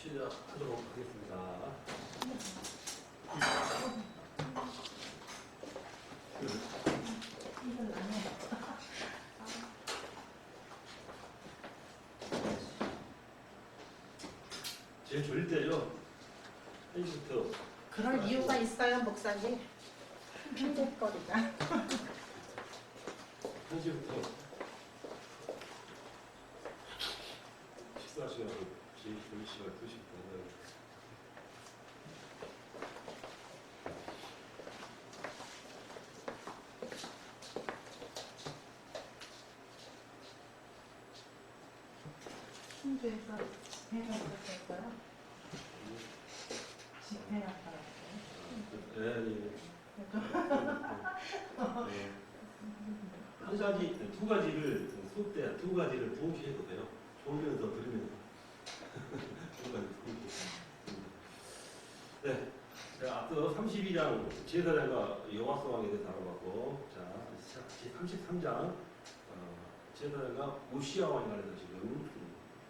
시작하도록 하겠습니다. 제일 졸릴 때죠. 1시부터. 그럴 이유가 있어요, 목사님. 핑계거리가. 1시부터 식사 시간으로 제일 졸릴 시간 2시부터. 신주에서 집회가 있었을까요? 집회가 있었어요. 예. 한 가지, 두 가지를 수업 때 두 가지를 동시에 해도 돼요. 졸면서 들으면서. 두 가지 동시에. 네. 자, 앞서 32장 제사장과 여호와스 왕에 대해서 알아봤고, 자, 33장 제사장과 우시야 왕에 관해서 지금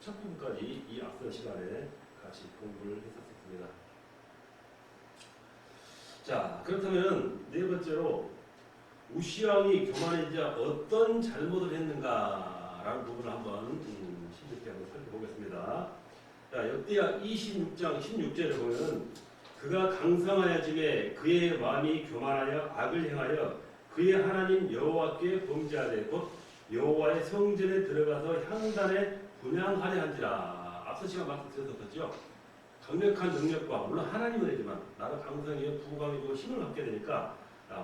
첫 부분까지 이 앞선 시간에 같이 공부를 했었습니다. 자, 그렇다면 네 번째로 우시야 왕이 교만해지자 어떤 잘못을 했는가라는 부분을 한번 심층하게 한번 살펴보겠습니다. 자, 역대하 26장 16절에 보면 그가 강성하여짐에 그의 마음이 교만하여 악을 행하여 그의 하나님 여호와께 범죄하되 곧 여호와의 성전에 들어가서 향단에 분향하려 한지라. 앞서 시간 말씀드렸었죠. 강력한 능력과 물론 하나님은 되지만 나가 강성이요 부강이고 힘을 갖게 되니까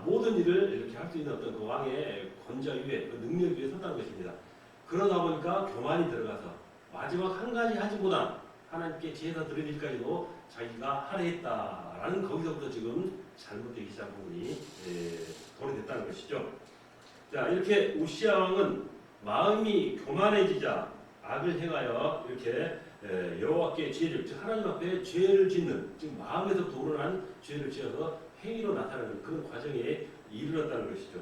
모든 일을 이렇게 할 수 있는 어떤 그 왕의 권좌 위에 그 능력 위에 섰다는 것입니다. 그러다 보니까 교만이 들어가서 마지막 한 가지 하지보다 하나님께 제사 드릴 일까지도 자기가 하려 했다라는 거기서부터 지금 잘못되기 시작한 부분이 도래됐다는 것이죠. 자, 이렇게 우시야 왕은 마음이 교만해지자 악을 행하여 이렇게 여호와께 죄를, 즉 하나님 앞에 죄를 짓는, 즉 마음에서부터 우러난 죄를 지어서 행위로 나타나는 그런 과정에 이르렀다는 것이죠.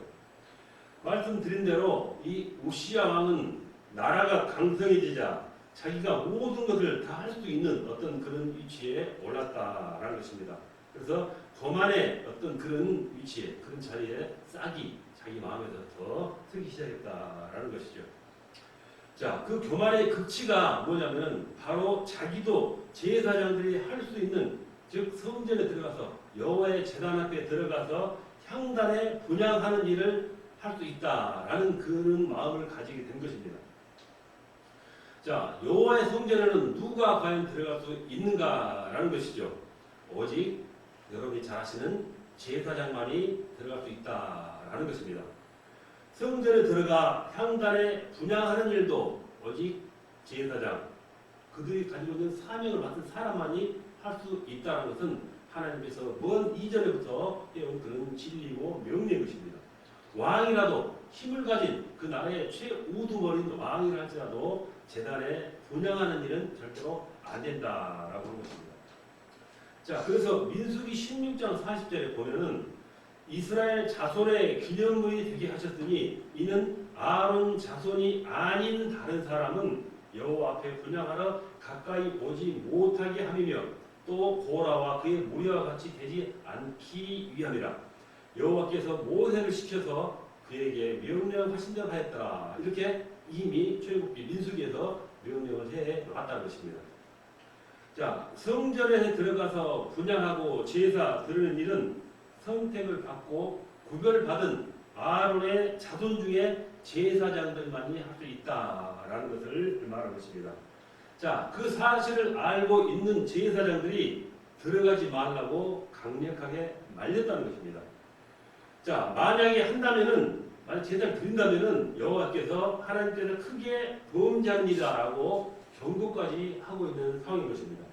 말씀드린 대로 이 우시야 왕은 나라가 강성해지자 자기가 모든 것을 다 할 수 있는 어떤 그런 위치에 올랐다라는 것입니다. 그래서 교만의 어떤 그런 위치에, 그런 자리에 싹이 자기 마음에서부터 서기 시작했다라는 것이죠. 자, 그 교만의 극치가 뭐냐면 바로 자기도 제사장들이 할 수 있는, 즉 성전에 들어가서 여호와의 제단 앞에 들어가서 향단에 분향하는 일을 할 수 있다라는 그런 마음을 가지게 된 것입니다. 자, 여호와의 성전에는 누가 과연 들어갈 수 있는가라는 것이죠. 오직 여러분이 잘 아시는 제사장만이 들어갈 수 있다라는 것입니다. 성전에 들어가 향단에 분향하는 일도 오직 제사장, 그들이 가지고 있는 사명을 맡은 사람만이 할 수 있다는 것은 하나님께서 먼 이전에부터 해온 그런 진리고 명령인 것입니다. 왕이라도 힘을 가진 그 나라의 최우두머린 왕이라 할지라도 제단에 분향하는 일은 절대로 안 된다라고 하는 것입니다. 자, 그래서 민수기 16장 40절에 보면은 이스라엘 자손의 기념물이 되게 하셨으니 이는 아론 자손이 아닌 다른 사람은 여호와 앞에 분향하러 가까이 오지 못하게 함이며 또 고라와 그의 무리와 같이 되지 않기 위함이라. 여호와께서 모세를 시켜서 그에게 명령하신 대로 하였더라. 이렇게 이미 출애굽기 민수기에서 명령을 해 놨다는 것입니다. 자, 성전에 들어가서 분향하고 제사 드리는 일은 선택을 받고 구별을 받은 아론의 자손 중에 제사장들만이 할 수 있다라는 것을 말하는 것입니다. 자, 그 사실을 알고 있는 제사장들이 들어가지 말라고 강력하게 말렸다는 것입니다. 자, 만약에 한다면은, 만약 제사를 드린다면은 여호와께서 하나님께서 크게 범죄합니다라고 경고까지 하고 있는 상황인 것입니다.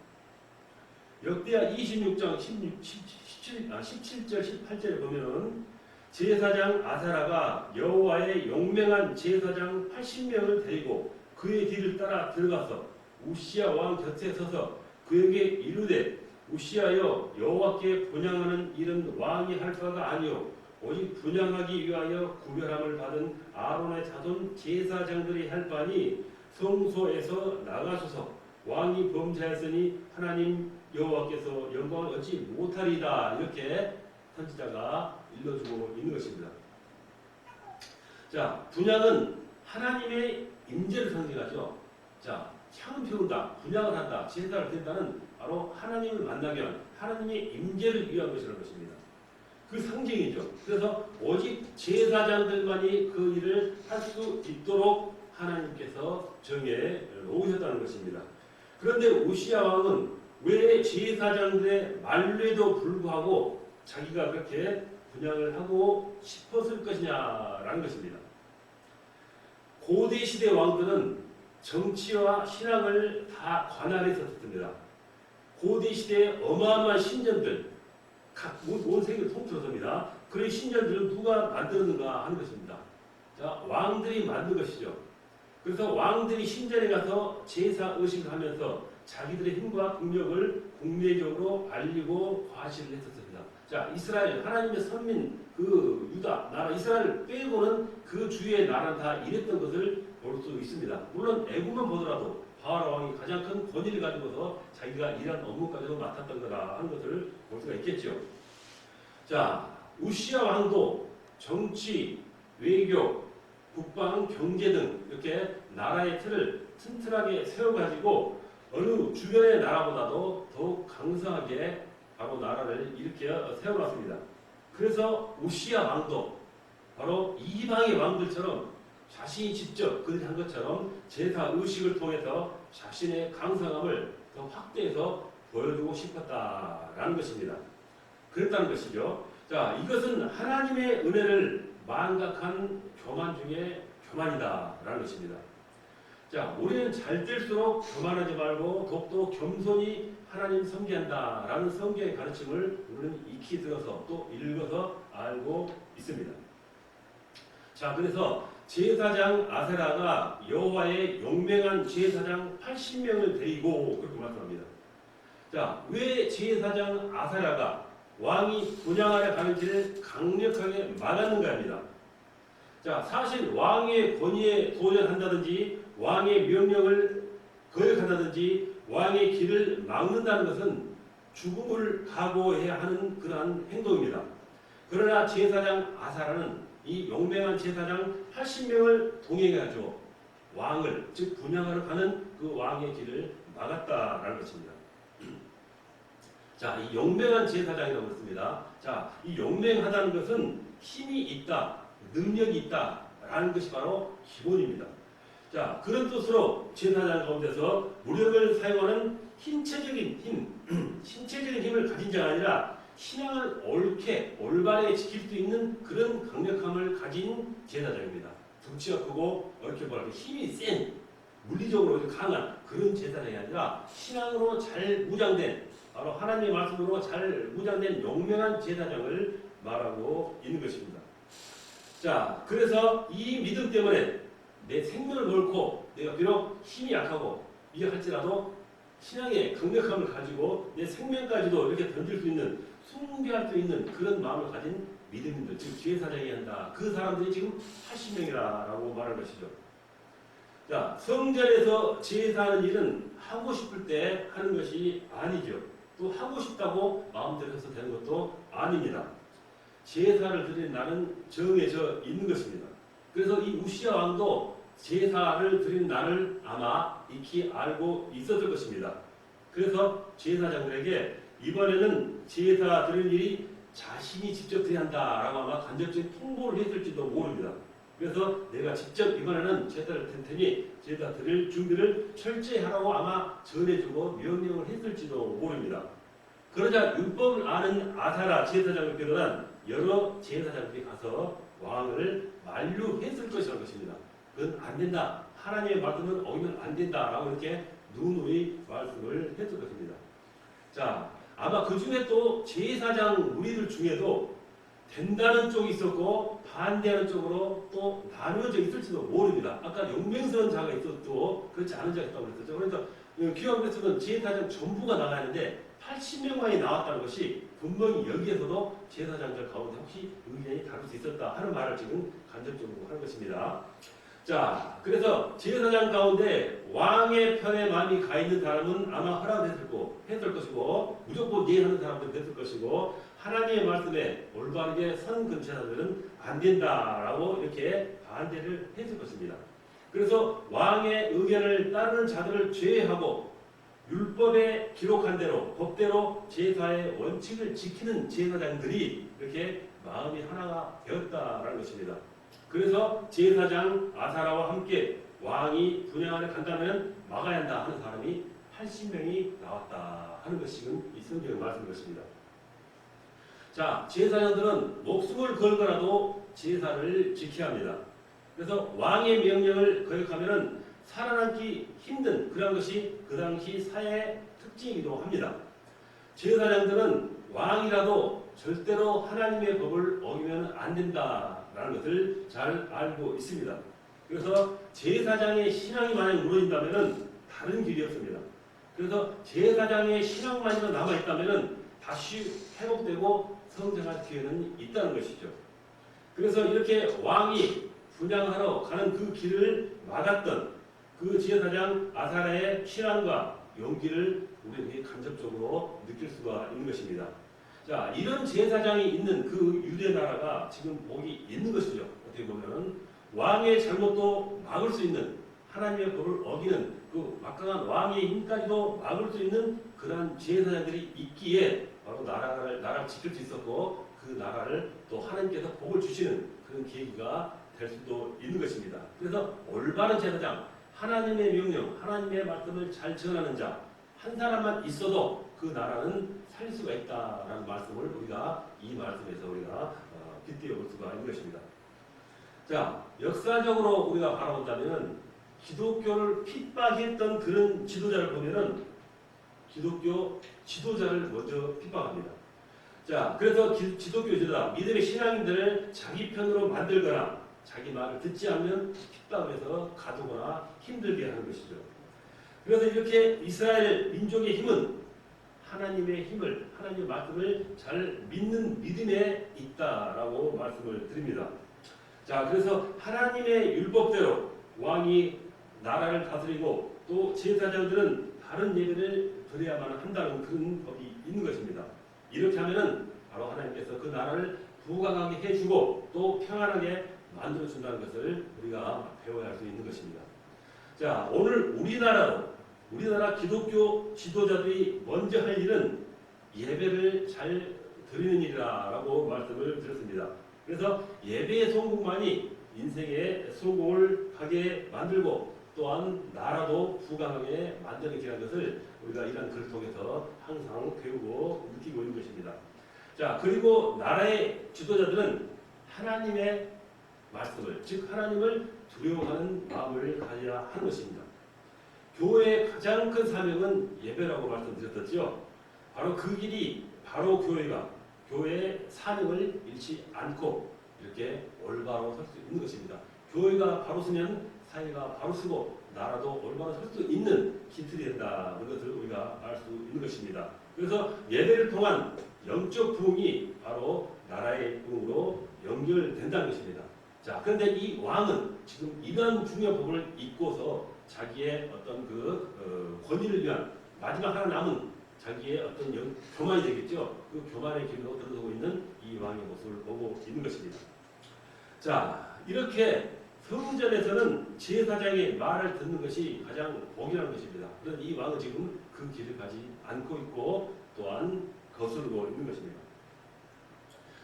역대하 26장 17절 18절에 보면은 제사장 아사라가 여호와의 용맹한 제사장 80명을 데리고 그의 뒤를 따라 들어가서 우시야 왕 곁에 서서 그에게 이르되 우시야여 여호와께 분향하는 일은 왕이 할 바가 아니요 오직 분향하기 위하여 구별함을 받은 아론의 자손 제사장들이 할 바니 성소에서 나가소서 왕이 범죄하였으니 하나님 여호와께서 영광을 얻지 못하리다. 이렇게 선지자가 일러주고 있는 것입니다. 자, 분향은 하나님의 임재를 상징하죠. 자, 향을 피운다, 분향을 한다, 제사를 드린다는 바로 하나님을 만나기 위한 하나님의 임재를 위한 것이라는 것입니다. 그 상징이죠. 그래서 오직 제사장들만이 그 일을 할 수 있도록 하나님께서 정해 놓으셨다는 것입니다. 그런데 우시야 왕은 왜 제사장들의 만류에도 불구하고 자기가 그렇게 분향을 하고 싶었을 것이냐라는 것입니다. 고대 시대 왕들은 정치와 신앙을 다 관할해 있었습니다. 고대 시대의 어마어마한 신전들, 온 세계를 통틀어서입니다. 그런 신전들을 누가 만들었는가 하는 것입니다. 자, 왕들이 만든 것이죠. 그래서 왕들이 신전에 가서 제사 의식을 하면서 자기들의 힘과 능력을 국내적으로 알리고 과시를 했었습니다. 자, 이스라엘 하나님의 선민 그 유다 나라 이스라엘 빼고는 그 주위의 나라는 다 이랬던 것을 볼 수 있습니다. 물론 애굽만 보더라도 바알 왕이 가장 큰 권위를 가지고서 자기가 일한 업무까지도 맡았던 거라 하는 것을 볼 수가 있겠죠. 자, 우시야 왕도 정치, 외교, 국방, 경제 등 이렇게 나라의 틀을 튼튼하게 세워가지고 어느 주변의 나라보다도 더욱 강성하게 바로 나라를 일으켜 세워놨습니다. 그래서 우시야 왕도 바로 이방의 왕들처럼 자신이 직접 그들이 한 것처럼 제사 의식을 통해서 자신의 강성함을 더 확대해서 보여주고 싶었다라는 것입니다. 그랬다는 것이죠. 자, 이것은 하나님의 은혜를 망각한 교만 중에 교만이다라는 것입니다. 자, 우리는 잘 될수록 교만하지 말고 더욱더 겸손히 하나님 섬기한다라는 성경의 가르침을 우리는 익히 들어서 또 읽어서 알고 있습니다. 자, 그래서 제사장 아세라가 여호와의 용맹한 제사장 80명을 데리고 그렇게 말씀합니다. 자, 왜 제사장 아세라가 왕이 분향하려 가는 길을 강력하게 막았는가입니다. 자, 사실 왕의 권위에 도전한다든지 왕의 명령을 거역한다든지 왕의 길을 막는다는 것은 죽음을 각오해야 하는 그러한 행동입니다. 그러나 제사장 아사라는 이 용맹한 제사장 80명을 동행해가지고 왕을 즉 분향하러 가는 그 왕의 길을 막았다라는 것입니다. 자, 이 용맹한 제사장이라고 했습니다. 자, 이 용맹하다는 것은 힘이 있다, 능력이 있다라는 것이 바로 기본입니다. 자, 그런 뜻으로 제사장 가운데서 무력을 사용하는 신체적인 힘을 가진 자가 아니라 신앙을 옳게 올바르게 지킬 수 있는 그런 강력함을 가진 제사장입니다. 덩치가 크고 이렇게 뭐랄까 힘이 센 물리적으로 강한 그런 제사장이 아니라 신앙으로 잘 무장된 바로 하나님의 말씀으로 잘 무장된 용맹한 제사장을 말하고 있는 것입니다. 자, 그래서 이 믿음 때문에 내 생명을 걸고 내가 비록 힘이 약하고 이할지라도 신앙의 강력함을 가지고 내 생명까지도 이렇게 던질 수 있는 숭배할 수 있는 그런 마음을 가진 믿음인들, 즉 제사장이 한다. 그 사람들이 지금 80명이라고 말하는 것이죠. 자, 성전에서 제사하는 일은 하고 싶을 때 하는 것이 아니죠. 또 하고 싶다고 마음대로 해서 되는 것도 아닙니다. 제사를 드리는 날은 정해져 있는 것입니다. 그래서 이 우시야 왕도 제사를 드리는 날을 아마 익히 알고 있었을 것입니다. 그래서 제사장들에게 이번에는 제사 드리는 일이 자신이 직접 드려야 한다라고 아마 간접적인 통보를 했을지도 모릅니다. 그래서 내가 직접 이번에는 제사를 드릴 테니 제사 드릴 준비를 철저히 하라고 아마 전해주고 명령을 했을지도 모릅니다. 그러자 율법을 아는 아사라 제사장을 비롯한 여러 제사장들이 가서 왕을 만류했을 것이라는 것입니다. 그건 안 된다. 하나님의 말씀은 어기면 안 된다라고 이렇게 누누이 말씀을 했을 것입니다. 자, 아마 그 중에 또 제사장 무리들 중에도 된다는 쪽이 있었고 반대하는 쪽으로 또 나누어져 있을지도 모릅니다. 아까 용맹스러운 자가 있었고 그렇지 않은 자가 있다고 그랬었죠. 그래서 기왕그랬으면 제사장 전부가 나가는데 80명만이 나왔다는 것이 분명히 여기에서도 제사장들 가운데 혹시 의견이 다를 수 있었다 하는 말을 지금 간접적으로 하는 것입니다. 자, 그래서 제사장 가운데 왕의 편에 마음이 가 있는 사람은 아마 했을 것이고 무조건 예하는 사람들은 됐을 것이고 하나님의 말씀에 올바르게 선 근처자들은 안 된다라고 이렇게 반대를 했을 것입니다. 그래서 왕의 의견을 따르는 자들을 제외하고 율법에 기록한 대로 법대로 제사의 원칙을 지키는 제사장들이 이렇게 마음이 하나가 되었다라는 것입니다. 그래서 제사장 아사라와 함께 왕이 분향하러 간다면 막아야 한다 하는 사람이 80명이 나왔다 하는 것이 지금 이 성경의 말씀인 것입니다. 자, 제사장들은 목숨을 걸고라도 제사를 지켜야 합니다. 그래서 왕의 명령을 거역하면 살아남기 힘든 그런 것이 그 당시 사회의 특징이기도 합니다. 제사장들은 왕이라도 절대로 하나님의 법을 어기면 안 된다라는 것을 잘 알고 있습니다. 그래서 제사장의 신앙이 만약 무너진다면 다른 길이 없습니다. 그래서 제사장의 신앙만이라도 남아있다면 다시 회복되고 성장할 기회는 있다는 것이죠. 그래서 이렇게 왕이 분향하러 가는 그 길을 막았던 그 제사장 아사라의 신앙과 용기를 우리에게 간접적으로 느낄 수가 있는 것입니다. 자, 이런 제사장이 있는 그 유대 나라가 지금 복이 있는 것이죠. 어떻게 보면은 왕의 잘못도 막을 수 있는 하나님의 법을 어기는 그 막강한 왕의 힘까지도 막을 수 있는 그러한 제사장들이 있기에 바로 나라를 지킬 수 있었고 그 나라를 또 하나님께서 복을 주시는 그런 계기가 될 수도 있는 것입니다. 그래서 올바른 제사장, 하나님의 명령, 하나님의 말씀을 잘 전하는 자 한 사람만 있어도 그 나라는 살 수가 있다라는 말씀을 우리가 이 말씀에서 우리가 빗대어 볼 수가 있는 것입니다. 자, 역사적으로 우리가 바라본다면 기독교를 핍박했던 그런 지도자를 보면은 기독교 지도자를 먼저 핍박합니다. 자, 그래서 기독교 지도자, 믿음의 신앙인들을 자기 편으로 만들거나 자기 말을 듣지 않으면 핍박해서 가두거나 힘들게 하는 것이죠. 그래서 이렇게 이스라엘 민족의 힘은 하나님의 힘을, 하나님의 말씀을 잘 믿는 믿음에 있다라고 말씀을 드립니다. 자, 그래서 하나님의 율법대로 왕이 나라를 다스리고 또 제사장들은 다른 예배를 드려야만 한다는 그런 법이 있는 것입니다. 이렇게 하면은 바로 하나님께서 그 나라를 부강하게 해주고 또 평안하게 만들어준다는 것을 우리가 배워야 할 수 있는 것입니다. 자, 오늘 우리나라 기독교 지도자들이 먼저 할 일은 예배를 잘 드리는 일이라고 말씀을 드렸습니다. 그래서 예배의 성공만이 인생의 성공을 하게 만들고 또한 나라도 부강하게 만드는 길이라는 것을 우리가 이러한 글을 통해서 항상 배우고 느끼고 있는 것입니다. 자, 그리고 나라의 지도자들은 하나님의 말씀을, 즉 하나님을 두려워하는 마음을 가져야 하는 것입니다. 교회의 가장 큰 사명은 예배라고 말씀드렸었죠. 바로 그 길이 바로 교회의 사명을 잃지 않고 이렇게 올바로 설 수 있는 것입니다. 교회가 바로 서면 사회가 바로 서고 나라도 올바로 설 수 있는 기틀이 된다는 것을 우리가 알 수 있는 것입니다. 그래서 예배를 통한 영적 부흥이 바로 나라의 부흥으로 연결된다는 것입니다. 자, 그런데 이 왕은 지금 이러한 중요한 부분을 잊고서 자기의 어떤 그 권위를 위한 마지막 하나 남은 자기의 어떤 교만이 되겠죠. 그 교만의 길로 들어서고 있는 이 왕의 모습을 보고 있는 것입니다. 자, 이렇게 성전에서는 제사장의 말을 듣는 것이 가장 복이라는 것입니다. 그런데 이 왕은 지금 그 길을 가지 않고 있고 또한 거스르고 있는 것입니다.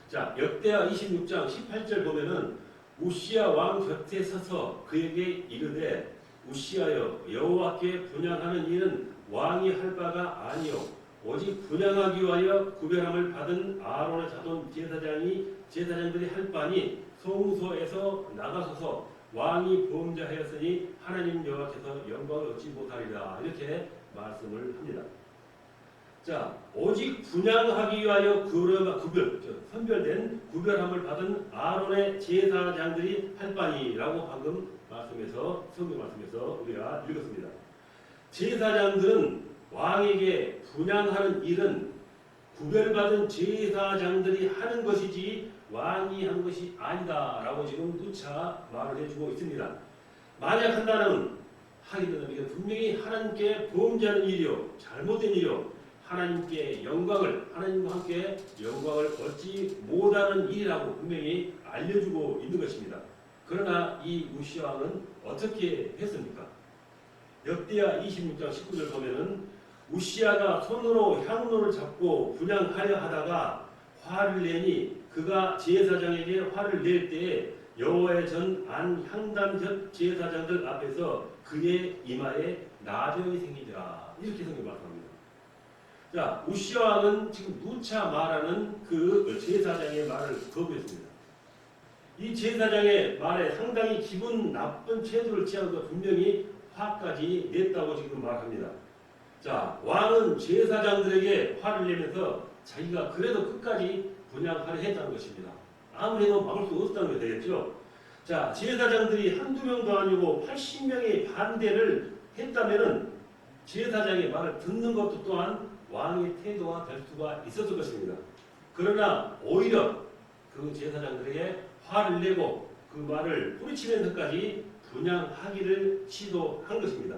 자, 역대하 26장 18절 보면은 우시야 왕 곁에 서서 그에게 이르되 우시하여 여호와께 분향하는 일은 왕이 할 바가 아니요 오직 분향하기 위하여 구별함을 받은 아론의 자손 제사장들이 할 바니 성소에서 나가소서 왕이 범죄하였으니 하나님 여호와께서 영광을 얻지 못하리라 이렇게 말씀을 합니다. 자, 오직 분향하기 위하여 선별된 구별함을 받은 아론의 제사장들이 할 바니라고 방금 성경 말씀에서 우리가 읽었습니다. 제사장들은 왕에게 분향하는 일은 구별받은 제사장들이 하는 것이지 왕이 한 것이 아니다라고 지금 누차 말을 해주고 있습니다. 만약 한다는 하게 된다면 이게 분명히 하나님께 범죄하는 일이요, 잘못된 일이요, 하나님께 영광을, 하나님과 함께 영광을 얻지 못하는 일이라고 분명히 알려주고 있는 것입니다. 그러나 이 우시야 왕은 어떻게 했습니까? 역대하 26장 19절 보면은 우시야가 손으로 향로를 잡고 분향하려 하다가 화를 내니 그가 제사장에게 화를 낼 때에 여호와의 전 안 향단 제사장들 앞에서 그의 이마에 나병이 생기더라. 이렇게 성경이 말합니다. 자, 우시야 왕은 지금 누차 말하는 그 제사장의 말을 거부했습니다. 이 제사장의 말에 상당히 기분 나쁜 태도를 취하면서 분명히 화까지 냈다고 지금 말합니다. 자, 왕은 제사장들에게 화를 내면서 자기가 그래도 끝까지 분향하려 했다는 것입니다. 아무래도 막을 수 없다는 게 되겠죠. 자, 제사장들이 한두 명도 아니고 80명의 반대를 했다면은 제사장의 말을 듣는 것도 또한 왕의 태도가 될 수가 있었을 것입니다. 그러나 오히려 그 제사장들에게 화를 내고 그 말을 뿌리치면서까지 분향하기를 시도한 것입니다.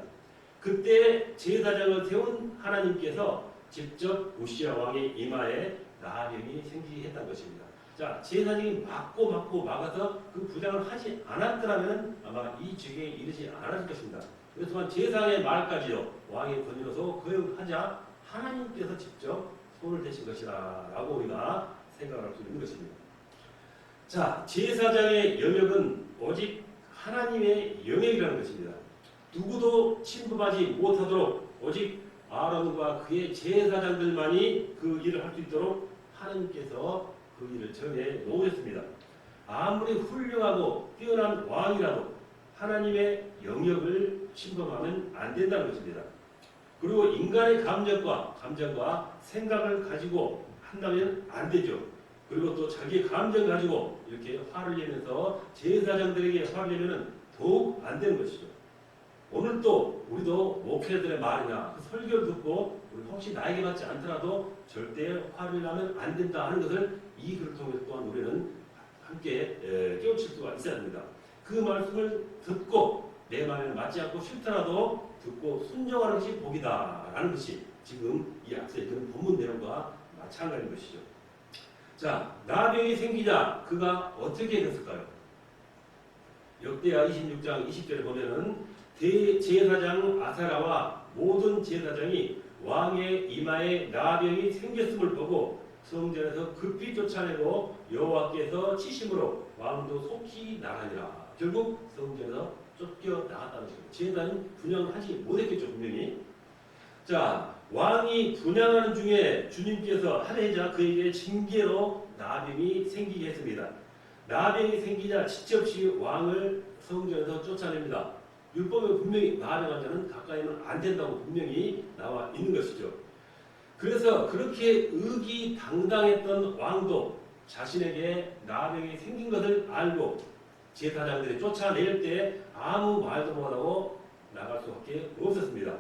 그때 제사장을 세운 하나님께서 직접 우시야 왕의 이마에 나병이 생기게 했다는 것입니다. 자, 제사장이 막고 막아서 그 분향을 하지 않았더라면 아마 이 지경에 이르지 않았을 것입니다. 그렇지만 제사장의 말까지요, 왕의 권위로서 거역하자 하나님께서 직접 손을 대신 것이다 라고 우리가 생각할 수 있는 것입니다. 자, 제사장의 영역은 오직 하나님의 영역이라는 것입니다. 누구도 침범하지 못하도록 오직 아론과 그의 제사장들만이 그 일을 할 수 있도록 하나님께서 그 일을 정해 놓으셨습니다. 아무리 훌륭하고 뛰어난 왕이라도 하나님의 영역을 침범하면 안 된다는 것입니다. 그리고 인간의 감정과 생각을 가지고 한다면 안 되죠. 그리고 또 자기의 감정 가지고 이렇게 화를 내면서 제사장들에게 화를 내면 더욱 안 되는 것이죠. 오늘 또 우리도 목회자들의 말이나 그 설교를 듣고 우리 혹시 나에게 맞지 않더라도 절대 화를 내면 안 된다 하는 것을 이 글을 통해서 또한 우리는 함께 깨우칠 수가 있어야 합니다. 그 말씀을 듣고 내 말에 맞지 않고 싫더라도 듣고 순종하는 것이 복이다라는 것이 지금 이 앞서 있던 본문 내용과 마찬가지인 것이죠. 자, 나병이 생기자 그가 어떻게 됐을까요? 역대하 26장 20절에 보면은 대제사장 아사라와 모든 제사장이 왕의 이마에 나병이 생겼음을 보고 성전에서 급히 쫓아내고 여호와께서 치심으로 왕도 속히 나가니라. 결국 성전에서 쫓겨나갔다는 것입니다. 제사장은 분향을 하지 못했겠죠, 분명히. 자, 왕이 분향하는 중에 주님께서 하려자 그에게 징계로 나병이 생기게 했습니다. 나병이 생기자 지체없이 왕을 성전에서 쫓아냅니다. 율법에 분명히 나병한 자는 가까이는 안 된다고 분명히 나와 있는 것이죠. 그래서 그렇게 의기당당했던 왕도 자신에게 나병이 생긴 것을 알고 제사장들이 쫓아낼 때 아무 말도 못하고 나갈 수밖에 없었습니다.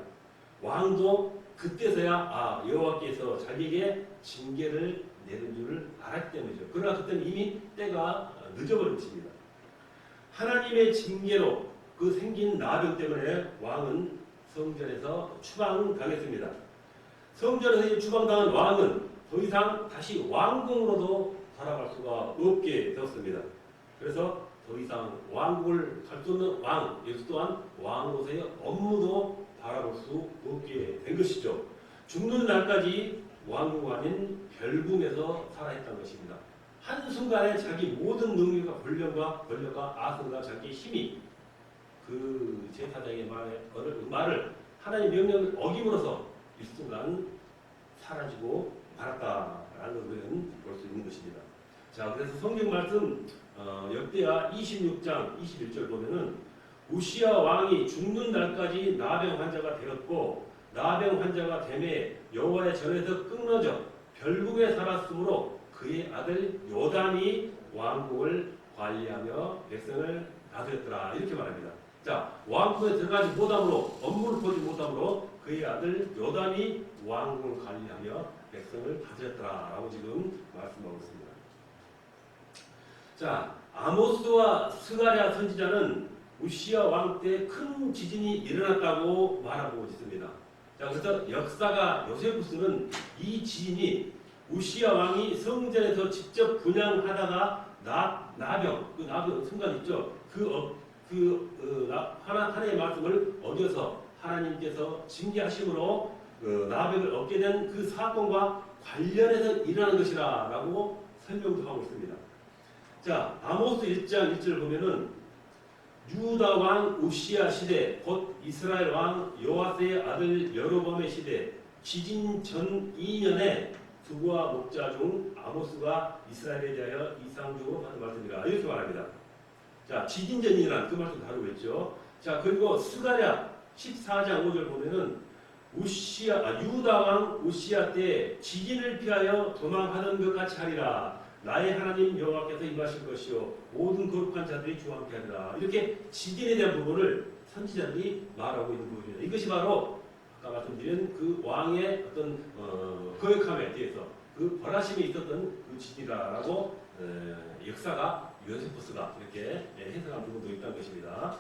왕도 그때서야 여호와께서 자기에게 징계를 내린 줄을 알았기 때문이죠. 그러나 그때는 이미 때가 늦어버린 것입니다. 하나님의 징계로 그 생긴 나병 때문에 왕은 성전에서 추방당했습니다. 성전에서 추방당한 왕은 더 이상 다시 왕궁으로도 살아갈 수가 없게 되었습니다. 그래서 더 이상 왕국을 갈 수 없는 왕, 예수 또한 왕으로서의 업무도 바라볼 수 없게 된 것이죠. 죽는 날까지 왕궁 아닌 별궁에서 살아있다는 것입니다. 한순간에 자기 모든 능력과 권력과 아성과 자기의 힘이 그 제사장의 말을 하나님의 명령을 어김으로써 일순간 사라지고 말았다라는 것을 볼 수 있는 것입니다. 자, 그래서 성경 말씀 역대하 26장 21절 보면은 우시야 왕이 죽는 날까지 나병 환자가 되었고 나병 환자가 되매 여호와의 전에서 끊어져 별궁에 살았으므로 그의 아들 요담이 왕국을 관리하며 백성을 다스렸더라 이렇게 말합니다. 자, 왕궁에 들어가지 못함으로 업무를 보지 못함으로 그의 아들 요담이 왕국을 관리하며 백성을 다스렸더라라고 지금 말씀하고 있습니다. 자, 아모스와 스가랴 선지자는 우시야 왕 때 큰 지진이 일어났다고 말하고 있습니다. 자, 그래서 역사가 요세푸스는 이 지진이 우시야 왕이 성전에서 직접 분양하다가 나병 순간 있죠. 하나님의 말씀을 어겨서 하나님께서 징계하심으로 나병을 얻게 된 그 사건과 관련해서 일어난 것이라고 설명도 하고 있습니다. 자, 아모스 1장 1절 보면은 유다 왕 우시야 시대 곧 이스라엘 왕 요아스의 아들 여로보암의 시대 지진 전 2년에 두부와 목자 중 아모스가 이스라엘에 대하여 이상적으로 하는 말씀이라 이렇게 말합니다. 자, 지진 전이란 그 말씀 다루고 있죠. 자, 그리고 스가랴 14장 5절 보면은 유다 왕 우시야 때 지진을 피하여 도망하던 것 같이 하리라. 나의 하나님 여호와께서 임하실 것이요 모든 거룩한 자들이 주와 함께 하리라. 이렇게 지진에 대한 부분을 선지자들이 말하고 있는 부분입니다. 이것이 바로 아까 말씀드린 그 왕의 어떤 거역함에 대해서 그 벌하심이 있었던 그 지진이라고 역사가 요세푸스가 이렇게 해석한 부분도 있다는 것입니다.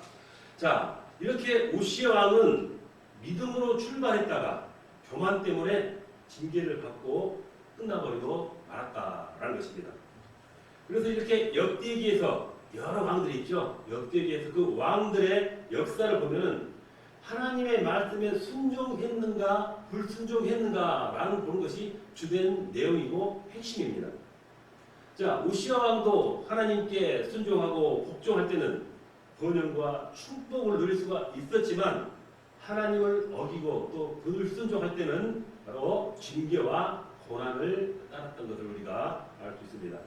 자, 이렇게 우시야 왕은 믿음으로 출발했다가 교만 때문에 징계를 받고 끝나버리고 말았다라는 것입니다. 그래서 이렇게 역대기에서 여러 왕들이 있죠. 역대기에서 그 왕들의 역사를 보면은 하나님의 말씀에 순종했는가 불순종했는가라는 보는 것이 주된 내용이고 핵심입니다. 자, 우시야 왕도 하나님께 순종하고 복종할 때는 번영과 축복을 누릴 수가 있었지만 하나님을 어기고 또 불순종할 때는 바로 징계와 고난을 따랐던 것을 우리가 알 수 있습니다.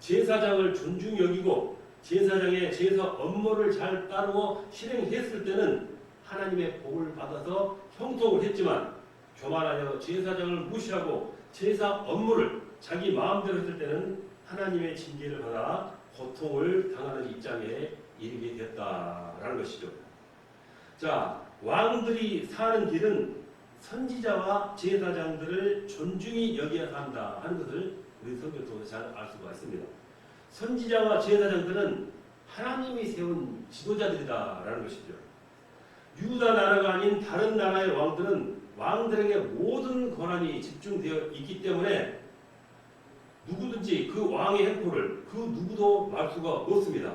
제사장을 존중히 여기고 제사장의 제사 업무를 잘 따르고 실행했을 때는 하나님의 복을 받아서 형통을 했지만 교만하여 제사장을 무시하고 제사 업무를 자기 마음대로 했을 때는 하나님의 징계를 받아 고통을 당하는 입장에 이르게 됐다라는 것이죠. 자, 왕들이 사는 길은 선지자와 제사장들을 존중히 여겨야 한다 하는 것을 우리 성경 통해서 잘 알 수가 있습니다. 선지자와 제사장들은 하나님이 세운 지도자들이다라는 것이죠. 유다 나라가 아닌 다른 나라의 왕들은 왕들에게 모든 권한이 집중되어 있기 때문에 누구든지 그 왕의 행포를 그 누구도 말 수가 없습니다.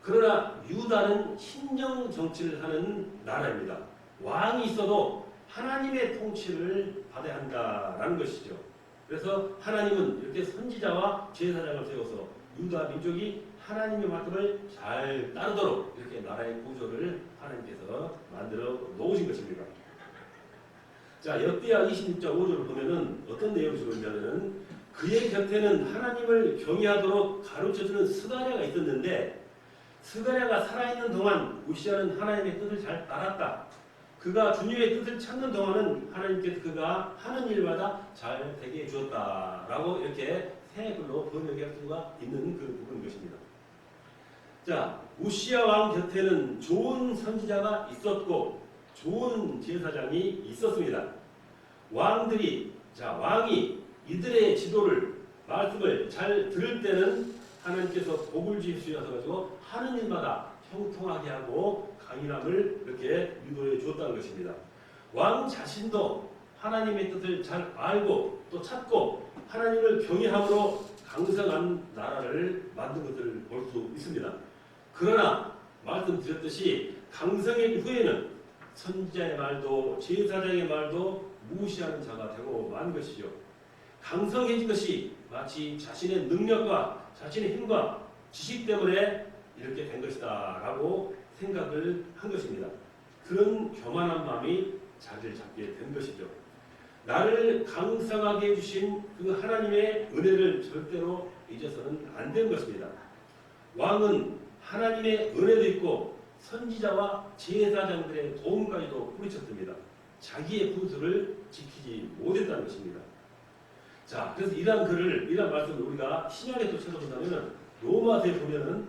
그러나 유다는 신정 정치를 하는 나라입니다. 왕이 있어도 하나님의 통치를 받아야 한다라는 것이죠. 그래서 하나님은 이렇게 선지자와 제사장을 세워서 유다 민족이 하나님의 말씀을 잘 따르도록 이렇게 나라의 구조를 하나님께서 만들어 놓으신 것입니다. 자, 역대하 26.5절을 보면은 어떤 내용이 있냐면은 그의 곁에는 하나님을 경외하도록 가르쳐주는 스가랴가 있었는데 스가랴가 살아있는 동안 우시야는 하나님의 뜻을 잘 따랐다. 그가 주님의 뜻을 찾는 동안은 하나님께서 그가 하는 일마다 잘 되게 해주었다라고 이렇게 새 글로 번역할 수가 있는 그 부분인 것입니다. 자, 우시야 왕 곁에는 좋은 선지자가 있었고 좋은 제사장이 있었습니다. 왕이 이들의 지도를 말씀을 잘 들을 때는 하나님께서 복을 주시셔서 가지고 하는 일마다 형통하게 하고 강인함을 이렇게 유도해 주었다는 것입니다. 왕 자신도 하나님의 뜻을 잘 알고 또 찾고 하나님을 경외함으로 강성한 나라를 만든 것을 볼 수 있습니다. 그러나 말씀드렸듯이 강성의 후에는 선지자의 말도 제사장의 말도 무시하는 자가 되고 만 것이죠. 강성해진 것이 마치 자신의 능력과 자신의 힘과 지식 때문에 이렇게 된 것이다 라고 생각을 한 것입니다. 그런 교만한 마음이 자리를 잡게 된 것이죠. 나를 강성하게 해주신 그 하나님의 은혜를 절대로 잊어서는 안 된 것입니다. 왕은 하나님의 은혜도 있고 선지자와 제사장들의 도움까지도 뿌리쳤습니다. 자기의 분수를 지키지 못했다는 것입니다. 자, 그래서 이러한 말씀을 우리가 신약에 또 찾아본다면 로마서에 보면은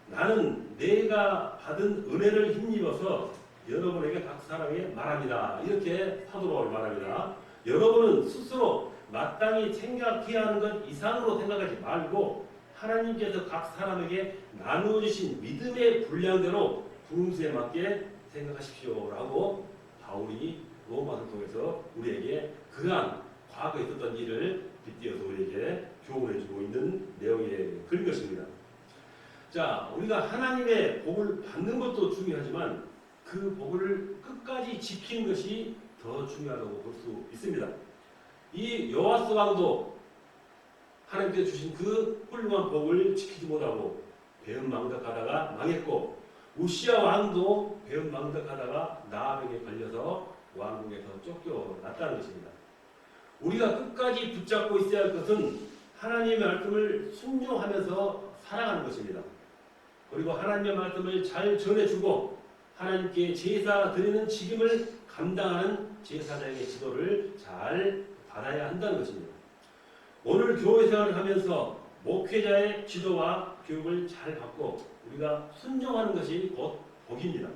나는 내가 받은 은혜를 힘입어서 여러분에게 각 사람에게 말합니다. 이렇게 사도 바울이 말합니다. 여러분은 스스로 마땅히 생각해야 하는 것 이상으로 생각하지 말고 하나님께서 각 사람에게 나누어 주신 믿음의 분량대로 분수에 맞게 생각하십시오라고 바울이 로마서를 통해서 우리에게 그러한 과거에 있었던 일을 빗대어서 우리에게 교훈해주고 있는 내용의 글인 것입니다. 자, 우리가 하나님의 복을 받는 것도 중요하지만 그 복을 끝까지 지키는 것이 더 중요하다고 볼 수 있습니다. 이 여호와스 왕도 하나님께서 주신 그 훌륭한 복을 지키지 못하고 배은망덕하다가 망했고, 우시야 왕도 배은망덕하다가 나병에 걸려서 왕궁에서 쫓겨났다는 것입니다. 우리가 끝까지 붙잡고 있어야 할 것은 하나님의 말씀을 순종하면서 살아가는 것입니다. 그리고 하나님의 말씀을 잘 전해주고 하나님께 제사 드리는 책임을 감당하는 제사장의 지도를 잘 받아야 한다는 것입니다. 오늘 교회 생활을 하면서 목회자의 지도와 교육을 잘 받고 우리가 순종하는 것이 곧 복입니다.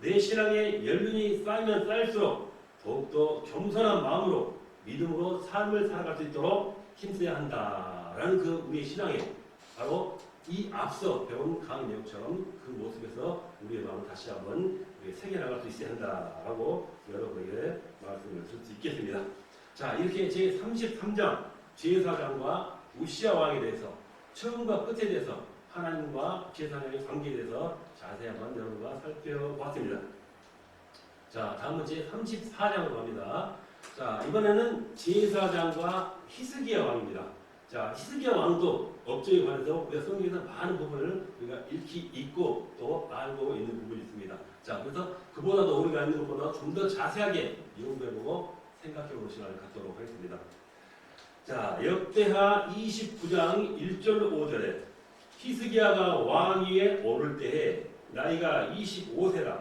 내 신앙의 연륜이 쌓이면 쌓일수록 더욱더 겸손한 마음으로 믿음으로 삶을 살아갈 수 있도록 힘써야 한다라는 그 우리의 신앙에 바로 이 앞서 배운 강의 내용처럼 그 모습에서 우리의 마음을 다시 한번 새겨나갈 수 있어야 한다라고 여러분에게 말씀을 줄 수 있겠습니다. 자, 이렇게 제33장 제사장과 우시야 왕에 대해서 처음과 끝에 대해서 하나님과 제사장의 관계에 대해서 자세히 한번 여러분과 살펴봤습니다. 자, 다음은 제34장으로 갑니다. 자, 이번에는 제사장과 히스기야 왕입니다. 자, 히스기야 왕도 업적에 관해서 우리가 성경에서 많은 부분을 우리가 익히 읽고 또 알고 있는 부분이 있습니다. 자, 그래서 그보다도 우리가 있는 것보다 좀 더 자세하게 연구해보고 생각해보는 시간을 갖도록 하겠습니다. 자, 역대하 29장 1절 5절에 히스기야가 왕위에 오를 때에 나이가 25세라